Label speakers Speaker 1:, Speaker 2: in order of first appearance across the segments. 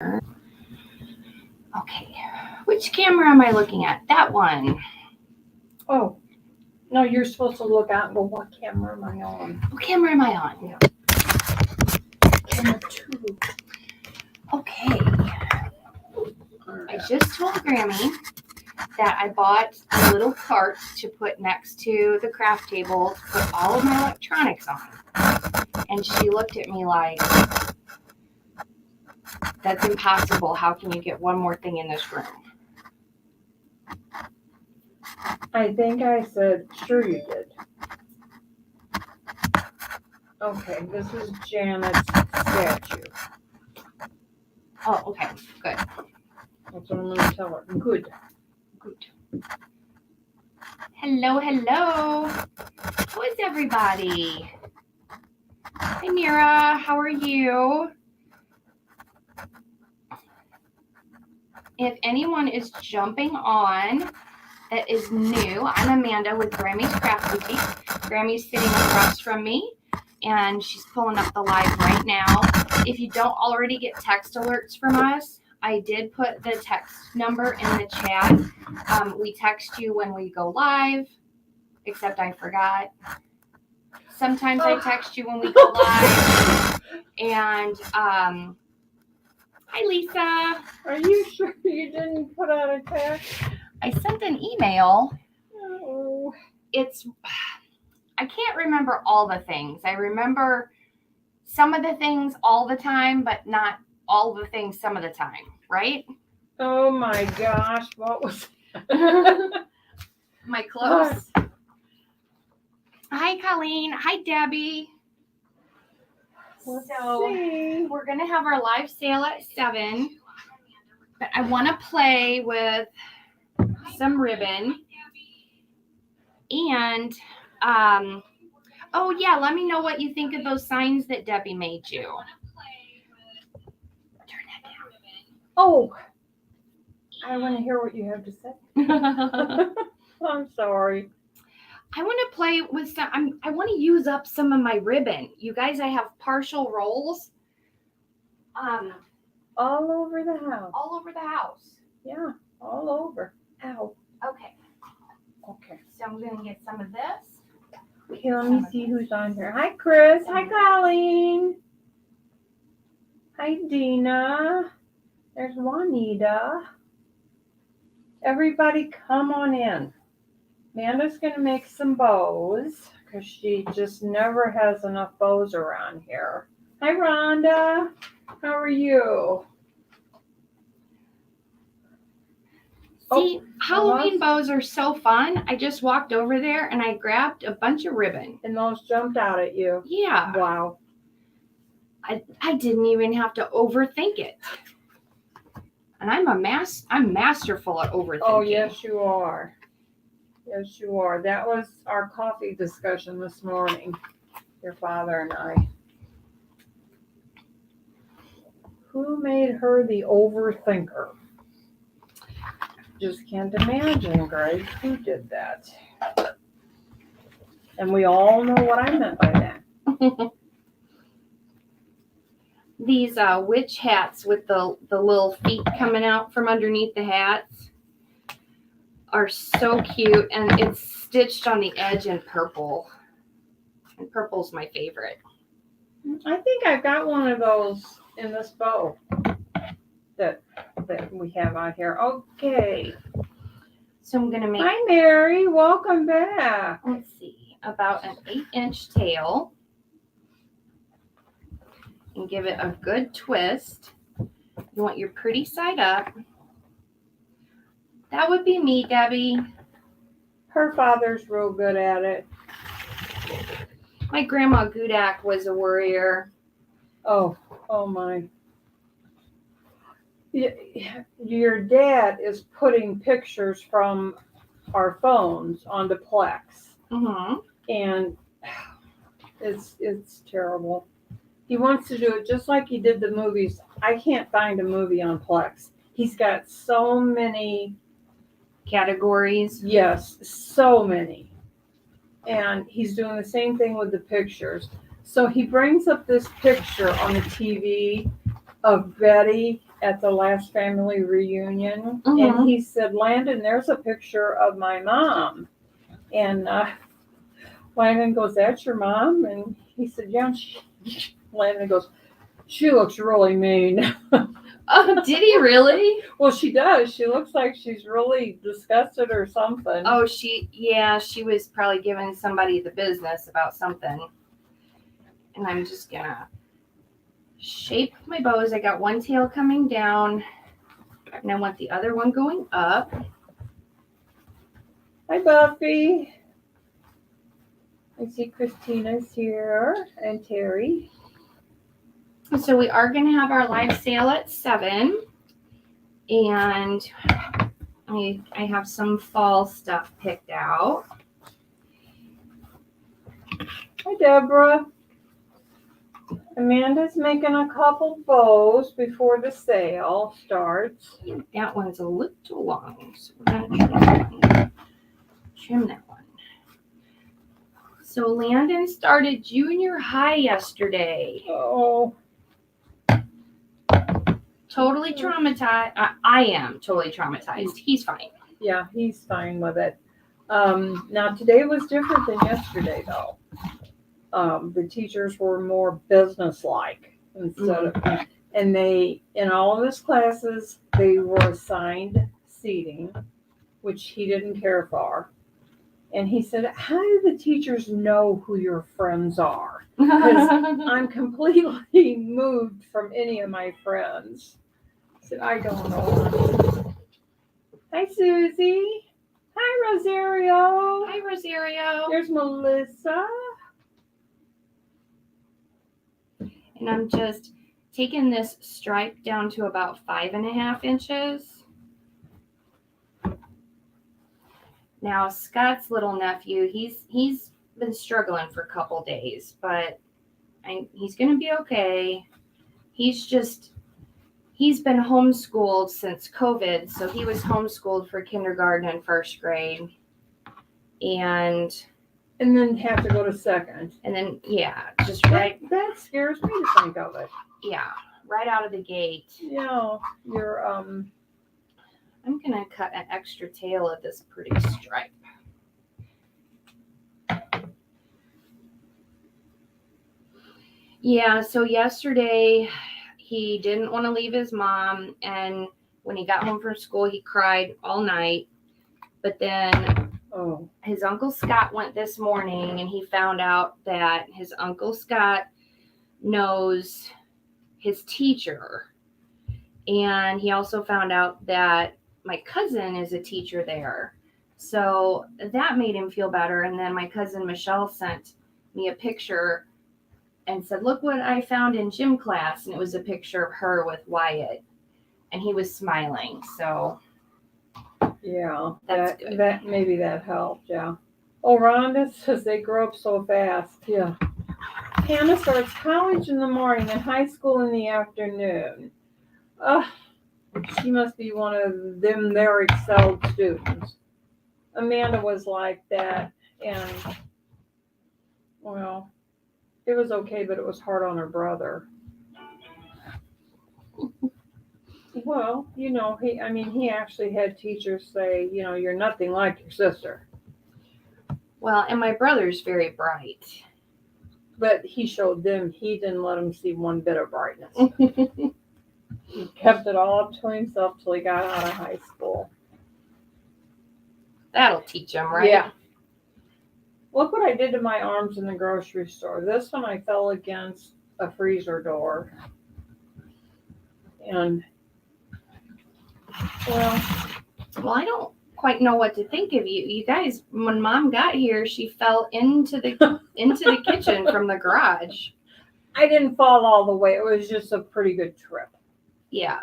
Speaker 1: Okay, which camera am I looking at? That one.
Speaker 2: Oh, no, you're supposed to look out and go, what camera am I on?
Speaker 1: What camera am I on?
Speaker 2: Yeah. Camera 2.
Speaker 1: Okay. I
Speaker 2: Alright.
Speaker 1: just told Grammy that I bought a little cart to put next to the craft table to put all of my electronics on. And she looked at me like, that's impossible. How can you get one more thing in this room?
Speaker 2: I think I said, sure you did. Okay, this is Janet's statue.
Speaker 1: Oh, okay, good.
Speaker 2: That's what I'm going to tell her. Good.
Speaker 1: Good. Hello, hello. How is everybody? Hi, Mira. How are you? If anyone is jumping on that is new, I'm Amanda with Grammy's Craft Boutique. Grammy's sitting across from me, and she's pulling up the live right now. If you don't already get text alerts from us, I did put the text number in the chat. We text you when we go live, except I forgot. Sometimes I text you when we go live. And hi, Lisa.
Speaker 2: Are you sure you didn't put out a text?
Speaker 1: I sent an email.
Speaker 2: Oh.
Speaker 1: I can't remember all the things. I remember some of the things all the time, but not all the things some of the time, right?
Speaker 2: Oh my gosh, what was that?
Speaker 1: My clothes. Hi, Colleen. Hi, Debbie. We're going to have our live sale at 7, but I want to play with some ribbon. And, oh yeah, let me know what you think of those signs that Debbie made you. Turn that down.
Speaker 2: Oh, I want to hear what you have to say. I'm sorry.
Speaker 1: I want to play with some, I want to use up some of my ribbon. You guys, I have partial rolls.
Speaker 2: All over the house.
Speaker 1: All over the house.
Speaker 2: Yeah, all over. Ow.
Speaker 1: Okay.
Speaker 2: Okay.
Speaker 1: So I'm going to get some of this.
Speaker 2: Okay, let me see who's on here. Hi, Chris. Hi, Colleen. Hi, Dina. There's Juanita. Everybody come on in. Amanda's going to make some bows because she just never has enough bows around here. Hi, Rhonda. How are you?
Speaker 1: See, Halloween bows are so fun. I just walked over there and I grabbed a bunch of ribbon.
Speaker 2: And those jumped out at you.
Speaker 1: Yeah.
Speaker 2: Wow.
Speaker 1: I didn't even have to overthink it. And I'm masterful at overthinking.
Speaker 2: Oh, yes, you are. Yes, you are. That was our coffee discussion this morning, your father and I. Who made her the overthinker? Just can't imagine, Greg, who did that. And we all know what I meant by that.
Speaker 1: These witch hats with the little feet coming out from underneath the hats are so cute, and it's stitched on the edge in purple. And purple's my favorite.
Speaker 2: I think I've got one of those in this bow that we have out here. Okay.
Speaker 1: So I'm going to make...
Speaker 2: Hi, Mary. Welcome back.
Speaker 1: Let's see. About an 8-inch tail. And give it a good twist. You want your pretty side up. That would be me, Debbie.
Speaker 2: Her father's real good at it.
Speaker 1: My grandma Gudak was a warrior.
Speaker 2: Oh my. Your dad is putting pictures from our phones onto Plex.
Speaker 1: Mm-hmm.
Speaker 2: And it's terrible. He wants to do it just like he did the movies. I can't find a movie on Plex. He's got so many
Speaker 1: categories.
Speaker 2: Yes, so many. And he's doing the same thing with the pictures. So he brings up this picture on the TV of Betty at the last family reunion,
Speaker 1: Mhm.
Speaker 2: and he said, Landon, there's a picture of my mom. And Landon goes, that's your mom? And he said, yeah. Landon goes, she looks really mean.
Speaker 1: Oh, did he really?
Speaker 2: Well, she does. She looks like she's really disgusted or something.
Speaker 1: Oh, she was probably giving somebody the business about something. And I'm just gonna shape my bows. I got one tail coming down, and I want the other one going up.
Speaker 2: Hi, Buffy. I see Christina's here and Terry.
Speaker 1: So we are going to have our live sale at 7, and I have some fall stuff picked out.
Speaker 2: Hi, Deborah. Amanda's making a couple bows before the sale starts.
Speaker 1: That one's a little long, so we're going to trim that one. So Landon started junior high yesterday.
Speaker 2: Oh,
Speaker 1: Totally traumatized. I am totally traumatized. He's fine.
Speaker 2: yeah, he's fine with it. Now today was different than yesterday, though. The teachers were more businesslike instead of, and they, in all of his classes, they were assigned seating, which he didn't care for. And he said, how do the teachers know who your friends are? I'm completely moved from any of my friends. I said, I don't know. Hi, Susie. Hi, Rosario.
Speaker 1: Hi, Rosario.
Speaker 2: There's Melissa.
Speaker 1: And I'm just taking this stripe down to about 5.5 inches. Now Scott's little nephew, he's been struggling for a couple days, but he's gonna be okay. He's been homeschooled since COVID, so he was homeschooled for kindergarten and first grade, and
Speaker 2: then have to go to second.
Speaker 1: And then just right.
Speaker 2: That scares me to think of it.
Speaker 1: Yeah, right out of the gate.
Speaker 2: Yeah, you're
Speaker 1: I'm gonna cut an extra tail of this pretty stripe. Yeah, so yesterday he didn't want to leave his mom, and when he got home from school he cried all night. But then his Uncle Scott went this morning, and he found out that his Uncle Scott knows his teacher. And he also found out that my cousin is a teacher there. So that made him feel better. And then my cousin Michelle sent me a picture and said, look what I found in gym class. And it was a picture of her with Wyatt. And he was smiling. So
Speaker 2: yeah,
Speaker 1: that's good.
Speaker 2: That maybe that helped, yeah. Oh, Rhonda says they grow up so fast. Yeah. Hannah starts college in the morning and high school in the afternoon. She must be one of them their excelled students. Amanda was like that, and well, it was okay, but it was hard on her brother. Well, he actually had teachers say, you're nothing like your sister.
Speaker 1: Well, and my brother's very bright.
Speaker 2: But he showed them, he didn't let them see one bit of brightness. He kept it all up to himself till he got out of high school.
Speaker 1: That'll teach him, right?
Speaker 2: Yeah. Look what I did to my arms in the grocery store. This one I fell against a freezer door. And, well,
Speaker 1: I don't quite know what to think of you. You guys, when Mom got here, she fell into the kitchen from the garage.
Speaker 2: I didn't fall all the way. It was just a pretty good trip.
Speaker 1: Yeah.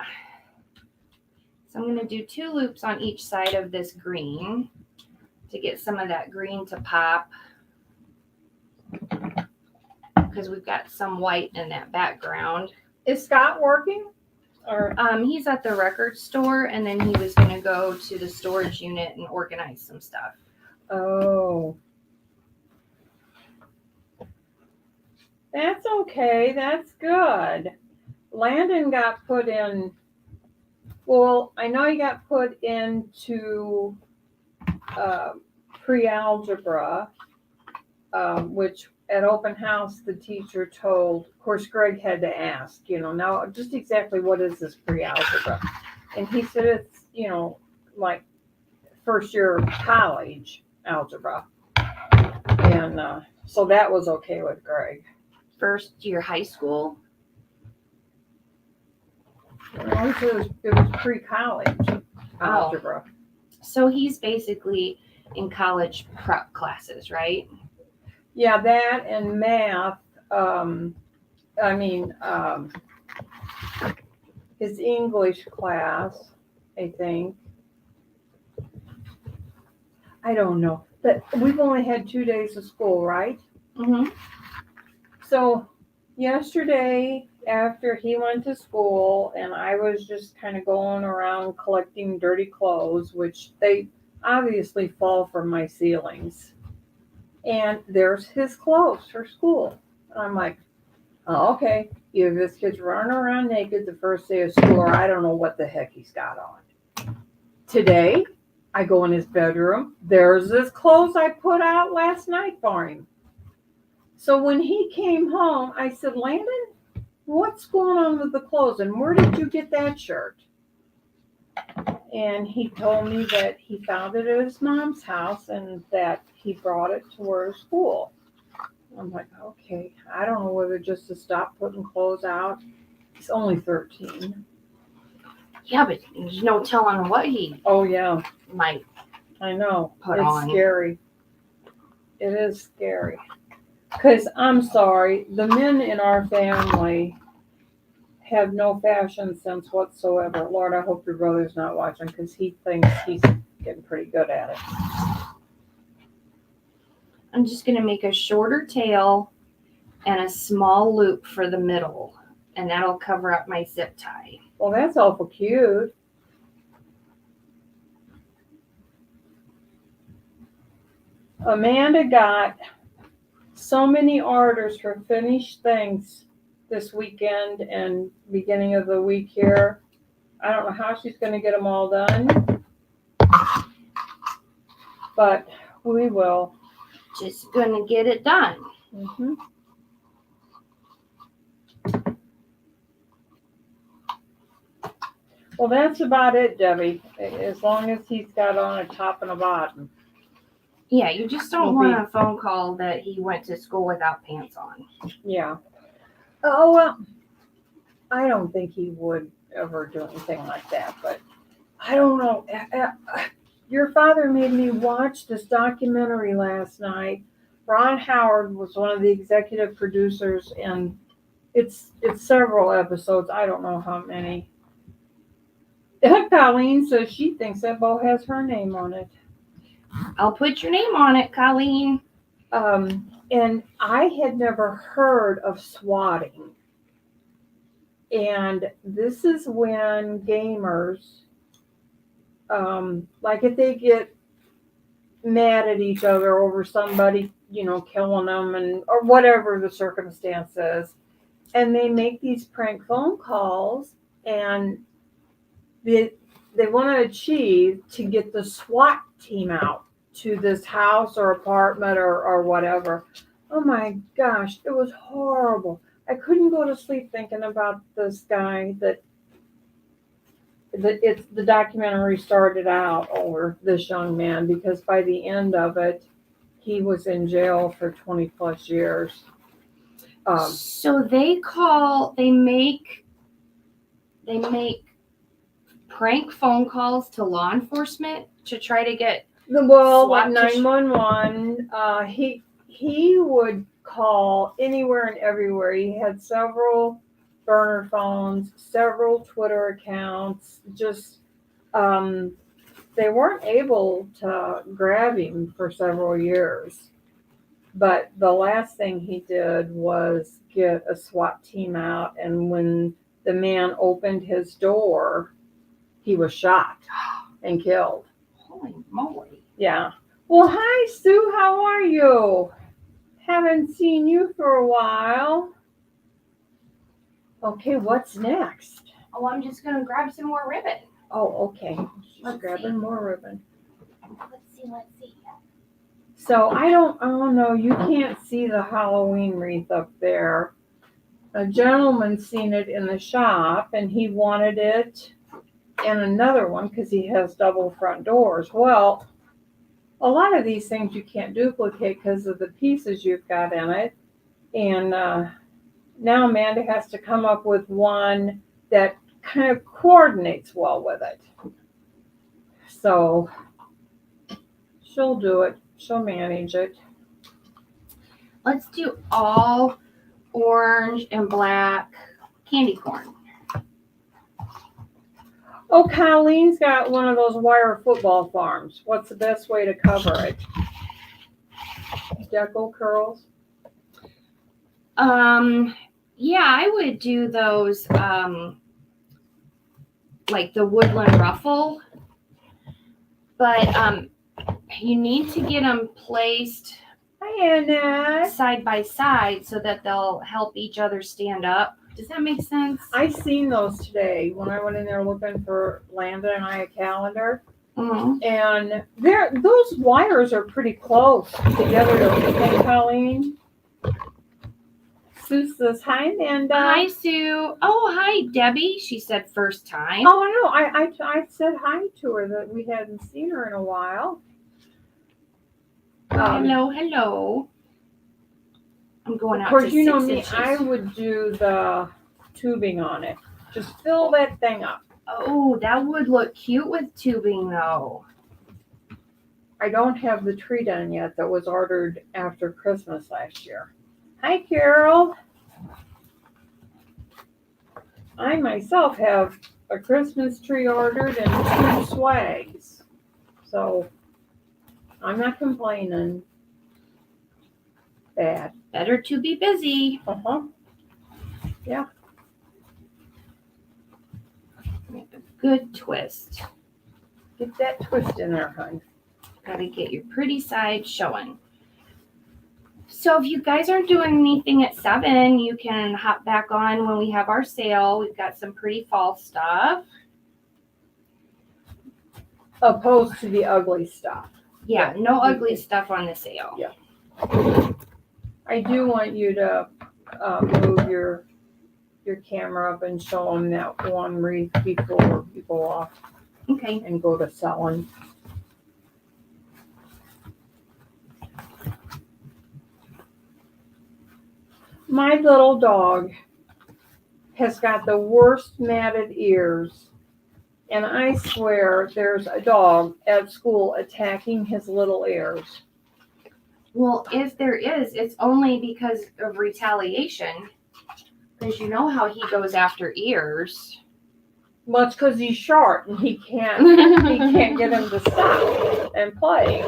Speaker 1: So I'm going to do 2 loops on each side of this green to get some of that green to pop, because we've got some white in that background.
Speaker 2: Is Scott working? Or
Speaker 1: he's at the record store, and then he was going to go to the storage unit and organize some stuff.
Speaker 2: Oh. That's okay. That's good. Landon got put in Well, I know he got put into pre-algebra, which at open house the teacher told, of course Greg had to ask, now just exactly what is this pre-algebra? And he said it's, like first year of college algebra. And so that was okay with Greg.
Speaker 1: First year high school?
Speaker 2: It was pre-college algebra.
Speaker 1: So he's basically in college prep classes, right?
Speaker 2: Yeah, that and math. His English class, I think. I don't know. But we've only had 2 days of school, right?
Speaker 1: Mm-hmm.
Speaker 2: So yesterday, after he went to school, and I was just kind of going around collecting dirty clothes, which they obviously fall from my ceilings. And there's his clothes for school. And I'm like, oh, okay. Either this kid's running around naked the first day of school, or I don't know what the heck he's got on. Today, I go in his bedroom. There's his clothes I put out last night for him. So when he came home, I said, Landon, what's going on with the clothes? And where did you get that shirt? And he told me that he found it at his mom's house and that he brought it to her school. I'm like, okay, I don't know whether just to stop putting clothes out. He's only 13.
Speaker 1: Yeah, but there's no telling what he
Speaker 2: Oh, yeah,
Speaker 1: might.
Speaker 2: I know.
Speaker 1: Put
Speaker 2: It's
Speaker 1: on.
Speaker 2: scary. It is scary. Because I'm sorry, the men in our family have no fashion sense whatsoever. Lord, I hope your brother's not watching because he thinks he's getting pretty good at it.
Speaker 1: I'm just going to make a shorter tail and a small loop for the middle, and that'll cover up my zip tie.
Speaker 2: Well, that's awful cute. Amanda got so many orders for finished things this weekend and beginning of the week here. I don't know how she's going to get them all done, but we will.
Speaker 1: Just going to get it done.
Speaker 2: Mm-hmm. Well, that's about it, Debbie. As long as he's got on a top and a bottom.
Speaker 1: Yeah, you just don't
Speaker 2: Will
Speaker 1: want a phone call that he went to school without pants on.
Speaker 2: Yeah. Oh, well, I don't think he would ever do anything like that, but I don't know. Your father made me watch this documentary last night. Ron Howard was one of the executive producers, and it's several episodes. I don't know how many. Colleen says she thinks that bow has her name on it.
Speaker 1: I'll put your name on it, Colleen.
Speaker 2: And I had never heard of swatting. And this is when gamers, like if they get mad at each other over somebody, killing them or whatever the circumstance is, and they make these prank phone calls and they want to achieve to get the SWAT team out to this house or apartment or whatever. Oh my gosh, it was horrible. I couldn't go to sleep thinking about this guy the documentary started out over this young man, because by the end of it, he was in jail for 20 plus years.
Speaker 1: So they make prank phone calls to law enforcement to try to get
Speaker 2: Like
Speaker 1: SWAT
Speaker 2: 911, he would call anywhere and everywhere. He had several burner phones, several Twitter accounts. Just they weren't able to grab him for several years. But the last thing he did was get a SWAT team out, and when the man opened his door, he was shot and killed.
Speaker 1: Holy moly.
Speaker 2: Yeah. Well, hi, Sue. How are you? Haven't seen you for a while. Okay, what's next?
Speaker 1: Oh, I'm just going to grab some more ribbon.
Speaker 2: Oh, okay. She's
Speaker 1: Let's
Speaker 2: grabbing
Speaker 1: see.
Speaker 2: more ribbon.
Speaker 1: Let's see.
Speaker 2: So I don't know. You can't see the Halloween wreath up there. A gentleman seen it in the shop and he wanted it and another one because he has double front doors. Well, a lot of these things you can't duplicate because of the pieces you've got in it. And now Amanda has to come up with one that kind of coordinates well with it. So she'll do it. She'll manage it.
Speaker 1: Let's do all orange and black candy corn.
Speaker 2: Oh, Colleen's got one of those wire football farms. What's the best way to cover it? Deco curls?
Speaker 1: Yeah, I would do those, like the woodland ruffle, but, you need to get them placed
Speaker 2: Hi, Annette.
Speaker 1: side by side so that they'll help each other stand up. Does that make sense?
Speaker 2: I seen those today when I went in there looking for Landon and I a calendar.
Speaker 1: Mm-hmm.
Speaker 2: And those wires are pretty close together, don't you think, Colleen? Sue says, hi, Amanda.
Speaker 1: Hi, Sue. Oh, hi, Debbie. She said first time.
Speaker 2: Oh, I know. I said hi to her that we hadn't seen her in a while.
Speaker 1: Hello. I'm going out
Speaker 2: Of course,
Speaker 1: to
Speaker 2: you know
Speaker 1: 6
Speaker 2: me.
Speaker 1: inches.
Speaker 2: I would do the tubing on it. Just fill that thing up.
Speaker 1: Oh, that would look cute with tubing, though.
Speaker 2: I don't have the tree done yet that was ordered after Christmas last year. Hi, Carol. I myself have a Christmas tree ordered and 2 swags. So I'm not complaining. Bad.
Speaker 1: Better to be busy.
Speaker 2: Uh-huh. Yeah.
Speaker 1: Make a good twist.
Speaker 2: Get that twist in there, hon.
Speaker 1: Gotta get your pretty side showing. So if you guys aren't doing anything at 7, you can hop back on when we have our sale. We've got some pretty fall stuff.
Speaker 2: Opposed to the ugly stuff.
Speaker 1: Yeah, no ugly stuff on the sale.
Speaker 2: Yeah. I do want you to move your camera up and show them that one wreath before you go off
Speaker 1: Okay.
Speaker 2: and go to selling. My little dog has got the worst matted ears, and I swear there's a dog at school attacking his little ears.
Speaker 1: Well, if there is, it's only because of retaliation. Because you know how he goes after ears.
Speaker 2: Well, it's because he's short and he can't get him to stop and play.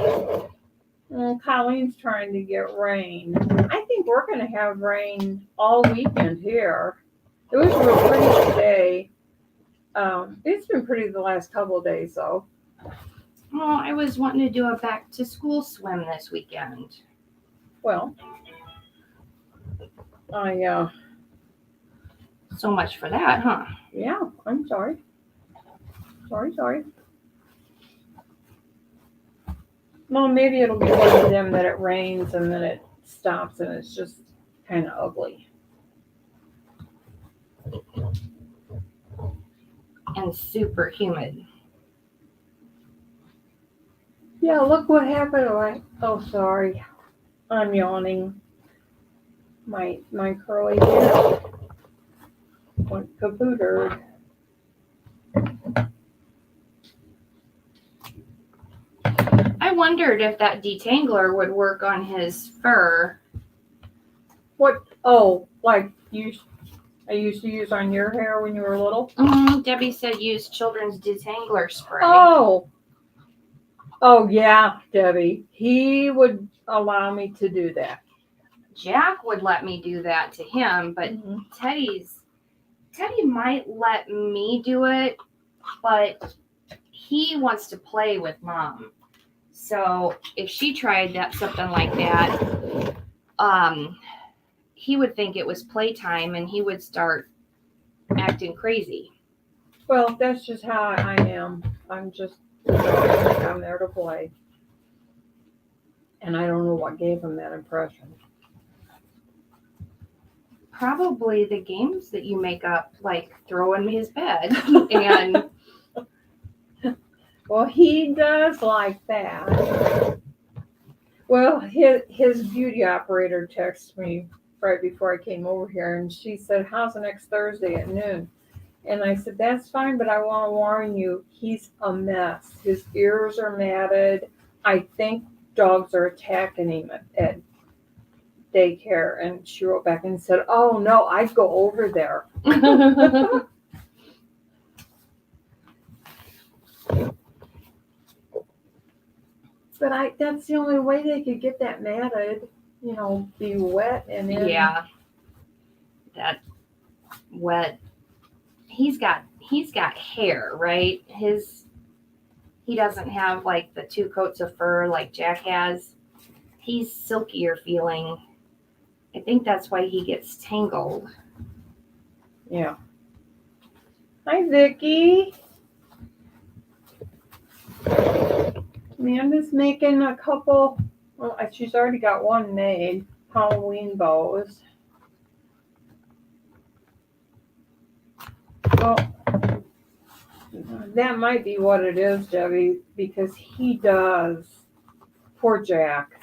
Speaker 2: Well, Colleen's trying to get rain. I think we're going to have rain all weekend here. It was real pretty today. It's been pretty the last couple of days, though.
Speaker 1: Oh, I was wanting to do a back to school swim this weekend.
Speaker 2: Well,
Speaker 1: So much for that, huh?
Speaker 2: yeah, I'm sorry. Sorry. Well, maybe it'll be one of them that it rains and then it stops and it's just kind of ugly.
Speaker 1: And super humid.
Speaker 2: Yeah, look what happened. Oh, sorry. I'm yawning. My curly hair went kapootered.
Speaker 1: I wondered if that detangler would work on his fur.
Speaker 2: What? Oh, like I used to use on your hair when you were little?
Speaker 1: Debbie said use children's detangler spray.
Speaker 2: Oh yeah, Debbie. He would allow me to do that.
Speaker 1: Jack would let me do that to him, but Teddy might let me do it, but he wants to play with Mom. So if she tried something like that, he would think it was playtime and he would start acting crazy.
Speaker 2: Well, that's just how I am. I'm just, I'm there to play. And I don't know what gave him that impression.
Speaker 1: Probably the games that you make up, like throw in his bed. And
Speaker 2: Well, he does like that. Well, his beauty operator texted me right before I came over here, and she said, "How's the next Thursday at noon?" And I said, "That's fine, but I want to warn you, he's a mess. His ears are matted. I think dogs are attacking him at daycare." And she wrote back and said, "Oh no, I'd go over there." But that's the only way they could get that matted, be wet and then
Speaker 1: yeah, that wet. He's got hair, right? He doesn't have like the 2 coats of fur like Jack has. He's silkier feeling. I think that's why he gets tangled.
Speaker 2: Yeah. Hi, Vicky. Amanda's making a couple. Well, she's already got one made. Halloween bows. Well, that might be what it is, Debbie, because he does. Poor Jack.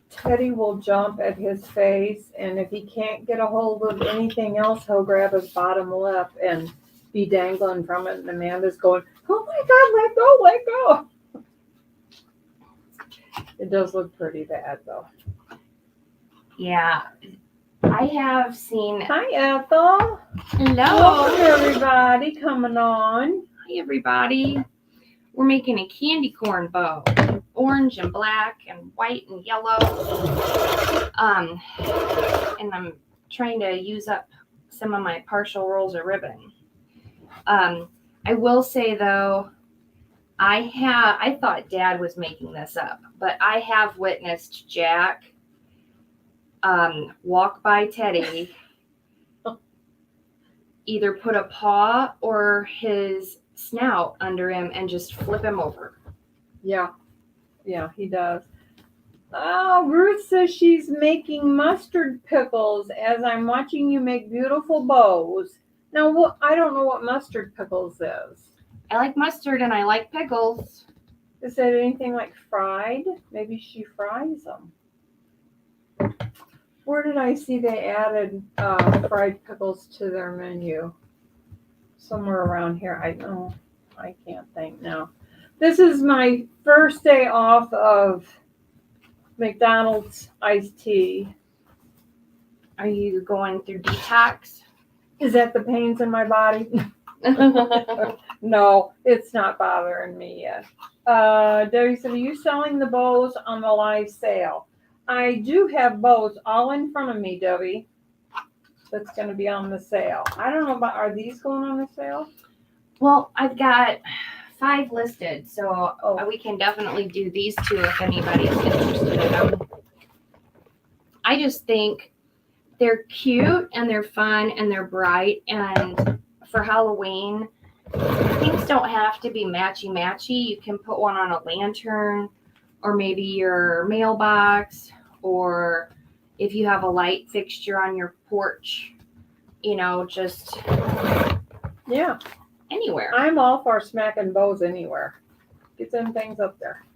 Speaker 2: Teddy will jump at his face, and if he can't get a hold of anything else, he'll grab his bottom lip and be dangling from it. And Amanda's going, "Oh my God, let go, let go." It does look pretty bad, though.
Speaker 1: Yeah. I have seen.
Speaker 2: Hi, Ethel.
Speaker 1: Hello.
Speaker 2: Welcome, everybody coming on.
Speaker 1: Hi, everybody. We're making a candy corn bow. Orange and black and white and yellow. And I'm trying to use up some of my partial rolls of ribbon. I will say though, I thought Dad was making this up, but I have witnessed Jack walk by Teddy, either put a paw or his snout under him and just flip him over.
Speaker 2: Yeah, he does. Oh, Ruth says she's making mustard pickles as I'm watching you make beautiful bows. Now, I don't know what mustard pickles is.
Speaker 1: I like mustard and I like pickles.
Speaker 2: Is that anything like fried? Maybe she fries them. Where did I see they added fried pickles to their menu? Somewhere around here. I can't think now. This is my first day off of McDonald's iced tea.
Speaker 1: Are you going through detox?
Speaker 2: Is that the pains in my body? No, it's not bothering me yet. Debbie said, "Are you selling the bows on the live sale?" I do have bows all in front of me, Debbie. That's going to be on the sale. I don't know are these going on the sale?
Speaker 1: Well, I've got 5 listed, so we can definitely do these 2 if anybody's interested in them. I just think they're cute and they're fun and they're bright, and for Halloween, things don't have to be matchy-matchy. You can put one on a lantern or maybe your mailbox, or if you have a light fixture on your porch, just anywhere.
Speaker 2: I'm all for smacking bows anywhere. Get them things up there.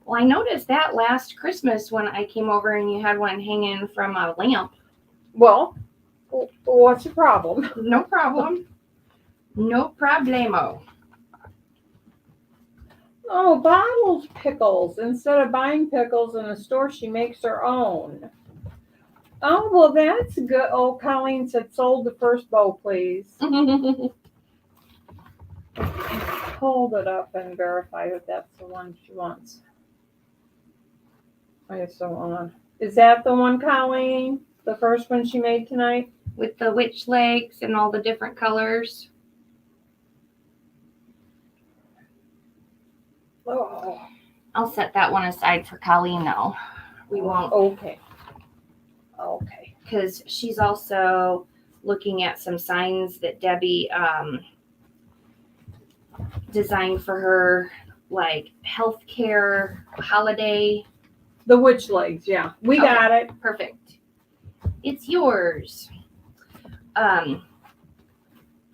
Speaker 1: Well, I noticed that last Christmas when I came over and you had one hanging from a lamp.
Speaker 2: Well, what's the problem?
Speaker 1: No problem. No problemo.
Speaker 2: Oh, bottled pickles. Instead of buying pickles in the store, she makes her own. Oh, well, that's good. Oh, Colleen said, "Sold the first bow, please." Hold it up and verify that that's the one she wants. I just don't want to. Is that the one, Colleen? The first one she made tonight?
Speaker 1: With the witch legs and all the different colors.
Speaker 2: Oh.
Speaker 1: I'll set that one aside for Colleen though. We won't.
Speaker 2: Okay.
Speaker 1: Because she's also looking at some signs that Debbie designed for her, like healthcare holiday.
Speaker 2: The witch legs, yeah. We
Speaker 1: Okay.
Speaker 2: got it.
Speaker 1: Perfect. It's yours.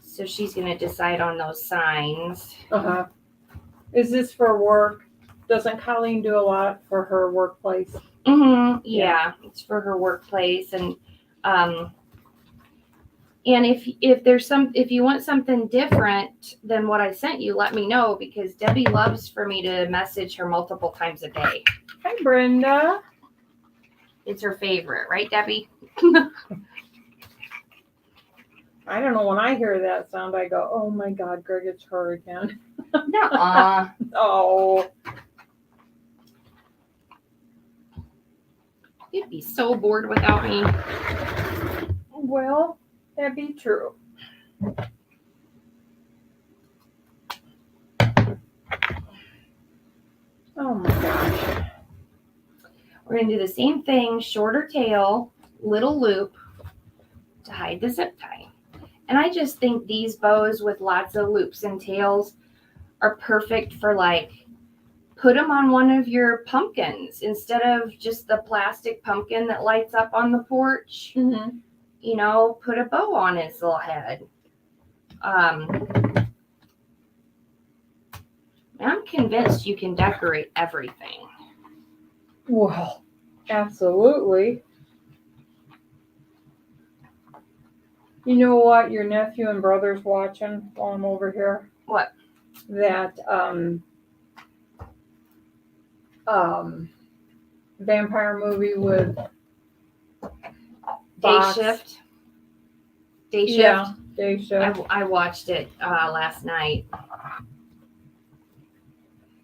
Speaker 1: So she's gonna decide on those signs.
Speaker 2: Uh-huh. Is this for work? Doesn't Colleen do a lot for her workplace?
Speaker 1: Yeah, it's for her workplace, and if you want something different than what I sent you, let me know, because Debbie loves for me to message her multiple times a day.
Speaker 2: Hi, Brenda.
Speaker 1: It's her favorite, right, Debbie?
Speaker 2: I don't know, when I hear that sound, I go, oh my God, Greg, it's her again.
Speaker 1: Nuh-uh.
Speaker 2: Oh,
Speaker 1: You'd be so bored without me.
Speaker 2: well, that'd be true. Oh my gosh.
Speaker 1: We're gonna do the same thing, shorter tail, little loop to hide the zip tie. And I just think these bows with lots of loops and tails are perfect for, like, put them on one of your pumpkins instead of just the plastic pumpkin that lights up on the porch.
Speaker 2: Mm-hmm.
Speaker 1: You know, put a bow on his little head. I'm convinced you can decorate everything.
Speaker 2: Well, absolutely. You know what your nephew and brother's watching while I'm over here?
Speaker 1: What?
Speaker 2: That vampire movie with Box.
Speaker 1: Day shift.
Speaker 2: Yeah, Day Shift.
Speaker 1: I watched it last night.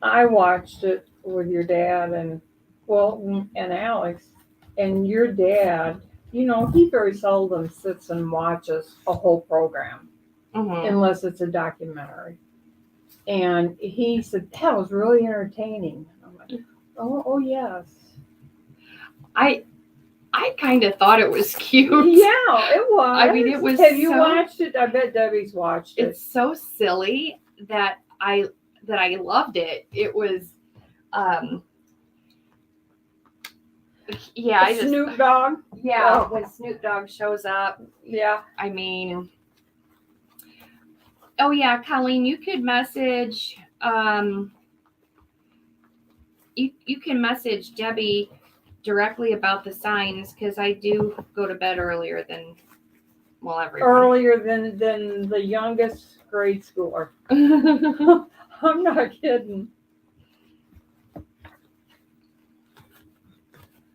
Speaker 2: I watched it with your dad and Alex, and your dad, you know, he very seldom sits and watches a whole program unless it's a documentary. And he said that was really entertaining. I'm like, oh yes.
Speaker 1: I kind of thought it was cute.
Speaker 2: Yeah, it was.
Speaker 1: I mean, it was.
Speaker 2: Have you watched it? I bet Debbie's watched it.
Speaker 1: It's so silly that I loved it. It was, yeah.
Speaker 2: Snoop Dogg.
Speaker 1: Yeah,
Speaker 2: Oh.
Speaker 1: when Snoop Dogg shows up.
Speaker 2: Yeah.
Speaker 1: I mean, oh yeah, Colleen, you could message. You can message Debbie directly about the signs, because I do go to bed earlier than, well, everyone.
Speaker 2: Earlier than the youngest grade schooler. I'm not kidding.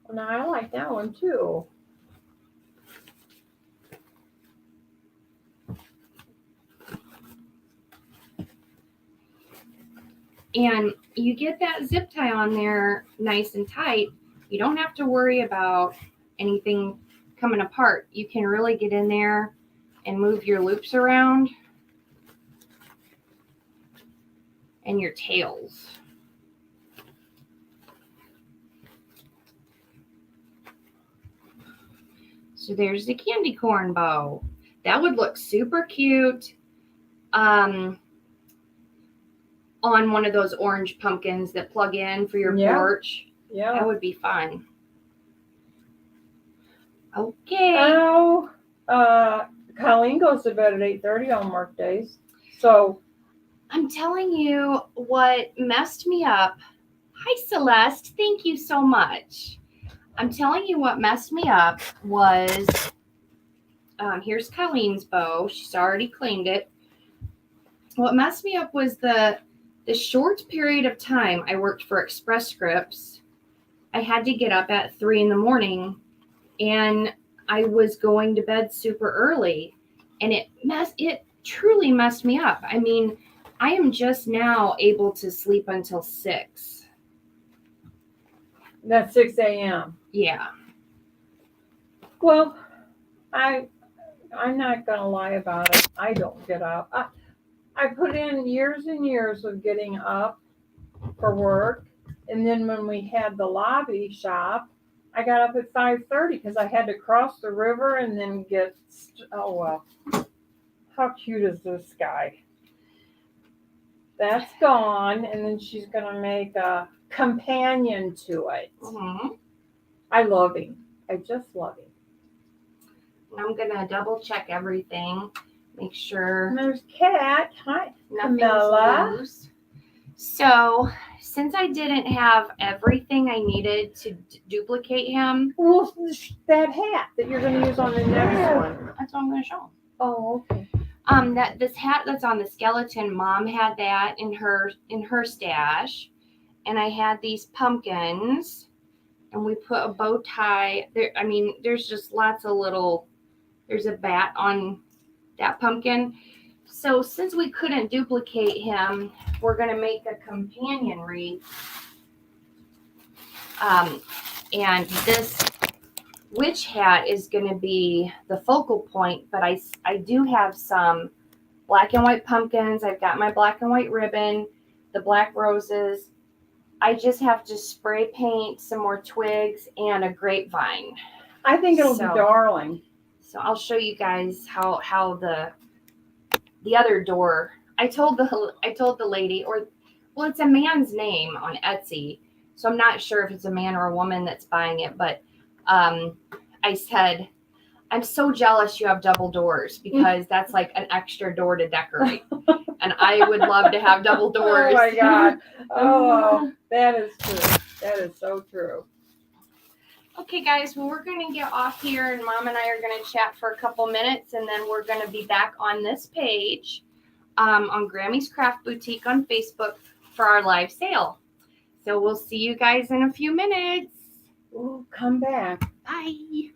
Speaker 2: Well, now I like that one too.
Speaker 1: And you get that zip tie on there nice and tight. You don't have to worry about anything coming apart. You can really get in there and move your loops around and your tails. So there's the candy corn bow. That would look super cute on one of those orange pumpkins that plug in for your porch.
Speaker 2: Yeah.
Speaker 1: That would be fun. Okay.
Speaker 2: Oh, Colleen goes to bed at 8:30 on work days. So
Speaker 1: I'm telling you what messed me up. Hi, Celeste. Thank you so much. I'm telling you what messed me up was, here's Colleen's bow. She's already cleaned it. What messed me up was the short period of time I worked for Express Scripts. I had to get up at 3 a.m. and I was going to bed super early, and it truly messed me up. I mean, I am just now able to sleep until 6.
Speaker 2: that's 6 a.m.
Speaker 1: Yeah.
Speaker 2: Well, I'm not gonna lie about it. I don't get up. I put in years and years of getting up for work, and then when we had the lobby shop, I got up at 5:30 because I had to cross the river and then get. Oh well, how cute is this guy? That's gone, and then she's gonna make a companion to it.
Speaker 1: Mhm.
Speaker 2: I love him. I just love him.
Speaker 1: I'm gonna double check everything, make sure
Speaker 2: And there's Cat. Hi,
Speaker 1: nothing's
Speaker 2: Camilla.
Speaker 1: loose. So, since I didn't have everything I needed to duplicate him,
Speaker 2: Well, that hat that you're gonna use on the next one.
Speaker 1: that's what I'm gonna show him.
Speaker 2: Oh, okay.
Speaker 1: That this hat that's on the skeleton, Mom had that in her stash, and I had these pumpkins, and we put a bow tie there. I mean, there's just lots of little. There's a bat on that pumpkin. So since we couldn't duplicate him, we're gonna make a companion wreath. And this witch hat is gonna be the focal point, but I do have some black and white pumpkins. I've got my black and white ribbon, the black roses. I just have to spray paint some more twigs and a grapevine.
Speaker 2: I think it'll
Speaker 1: So-
Speaker 2: be darling.
Speaker 1: So I'll show you guys how the other door. I told the lady, or well, it's a man's name on Etsy, so I'm not sure if it's a man or a woman that's buying it, but I said, I'm so jealous you have double doors because that's like an extra door to decorate. And I would love to have double doors.
Speaker 2: Oh my God. Oh, that is true. That is so true.
Speaker 1: Okay, guys, well, we're going to get off here, and Mom and I are going to chat for a couple minutes, and then we're going to be back on this page on Grammy's Craft Boutique on Facebook for our live sale. So we'll see you guys in a few minutes.
Speaker 2: Ooh, come back.
Speaker 1: Bye.